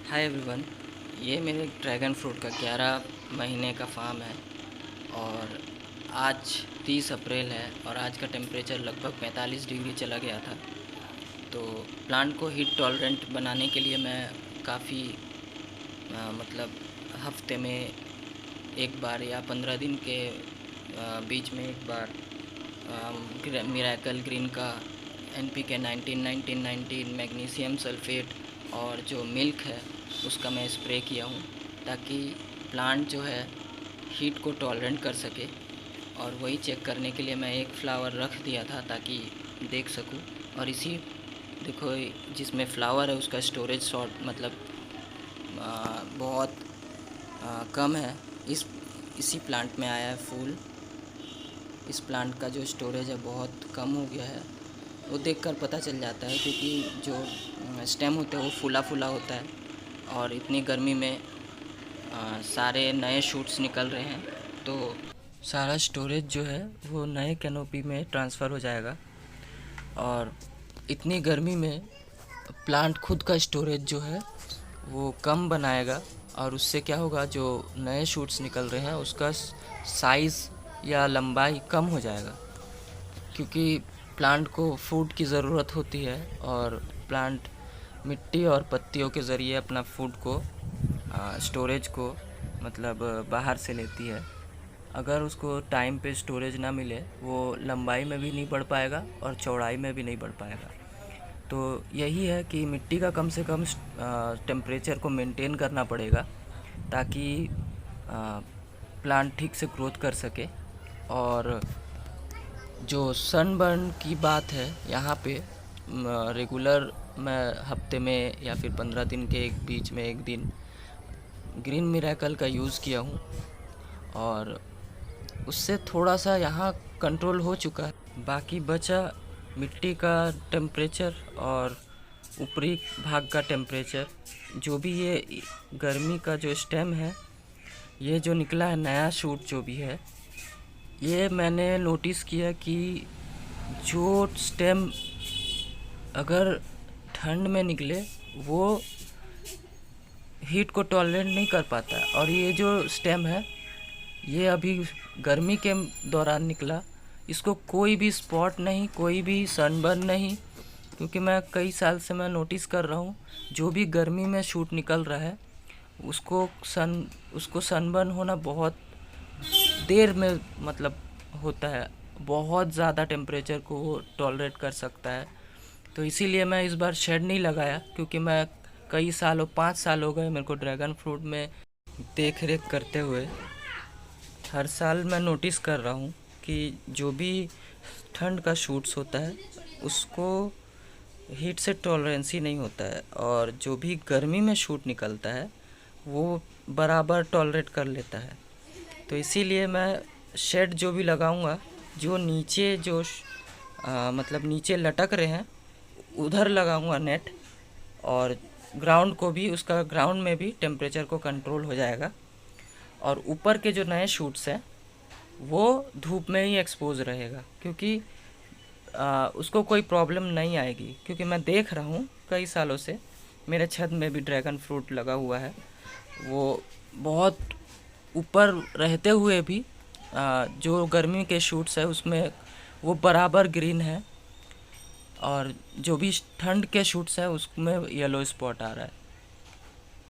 Hi everyone. ये मेरे dragon fruit का 11 महीने का फार्म है और आज 30 अप्रैल है और आज का टेम्परेचर लगभग 45 डिग्री चला गया था। तो प्लांट को हीट टॉलरेंट बनाने के लिए मैं काफ़ी मतलब हफ्ते में एक बार या 15 दिन के बीच में एक बार मिराकल ग्रीन का NPK 19-19-19 मैग्नीशियम सल्फेट और जो मिल्क है उसका मैं स्प्रे किया हूँ ताकि प्लांट जो है हीट को टॉलरेंट कर सके। और वही चेक करने के लिए मैं एक फ्लावर रख दिया था ताकि देख सकूँ। और इसी देखो जिसमें फ्लावर है उसका स्टोरेज शॉर्ट मतलब बहुत कम है। इसी प्लांट में आया है फूल। इस प्लांट का जो स्टोरेज है बहुत कम हो गया है। वो देखकर पता चल जाता है क्योंकि जो स्टेम होता है वो फूला फूला होता है और इतनी गर्मी में सारे नए शूट्स निकल रहे हैं तो सारा स्टोरेज जो है वो नए कैनोपी में ट्रांसफ़र हो जाएगा। और इतनी गर्मी में प्लांट खुद का स्टोरेज जो है वो कम बनाएगा और उससे क्या होगा, जो नए शूट्स निकल रहे हैं उसका साइज़ या लंबाई कम हो जाएगा क्योंकि प्लांट को फूड की ज़रूरत होती है और प्लांट मिट्टी और पत्तियों के ज़रिए अपना फूड को स्टोरेज को मतलब बाहर से लेती है। अगर उसको टाइम पे स्टोरेज ना मिले वो लंबाई में भी नहीं बढ़ पाएगा और चौड़ाई में भी नहीं बढ़ पाएगा। तो यही है कि मिट्टी का कम से कम टेम्परेचर को मेंटेन करना पड़ेगा ताकि प्लांट ठीक से ग्रोथ कर सके। और जो सनबर्न की बात है यहाँ पे रेगुलर मैं हफ्ते में या फिर 15 दिन के एक बीच में एक दिन ग्रीन मिरेकल का यूज़ किया हूँ और उससे थोड़ा सा यहाँ कंट्रोल हो चुका है। बाकी बचा मिट्टी का टेम्परेचर और ऊपरी भाग का टेम्परेचर। जो भी ये गर्मी का जो स्टेम है, ये जो निकला है नया शूट जो भी है, ये मैंने नोटिस किया कि जो स्टेम अगर ठंड में निकले वो हीट को टॉलरेट नहीं कर पाता है। और ये जो स्टेम है ये अभी गर्मी के दौरान निकला, इसको कोई भी स्पॉट नहीं, कोई भी सनबर्न नहीं। क्योंकि मैं कई साल से मैं नोटिस कर रहा हूँ जो भी गर्मी में शूट निकल रहा है उसको सनबर्न होना बहुत देर में मतलब होता है, बहुत ज़्यादा टेम्परेचर को वो टॉलरेट कर सकता है। तो इसीलिए मैं इस बार शेड नहीं लगाया क्योंकि मैं कई सालों 5 साल हो गए मेरे को ड्रैगन फ्रूट में देख रेख करते हुए। हर साल मैं नोटिस कर रहा हूँ कि जो भी ठंड का शूट्स होता है उसको हीट से टॉलरेंसी नहीं होता है और जो भी गर्मी में शूट निकलता है वो बराबर टॉलरेट कर लेता है। तो इसीलिए मैं शेड जो भी लगाऊंगा, जो नीचे जो मतलब नीचे लटक रहे हैं उधर लगाऊंगा नेट, और ग्राउंड को भी उसका ग्राउंड में भी टेम्परेचर को कंट्रोल हो जाएगा। और ऊपर के जो नए शूट्स हैं वो धूप में ही एक्सपोज रहेगा क्योंकि उसको कोई प्रॉब्लम नहीं आएगी। क्योंकि मैं देख रहा हूँ कई सालों से मेरे छत में भी ड्रैगन फ्रूट लगा हुआ है, वो बहुत ऊपर रहते हुए भी जो गर्मी के शूट्स है उसमें वो बराबर ग्रीन है और जो भी ठंड के शूट्स है उसमें येलो स्पॉट आ रहा है।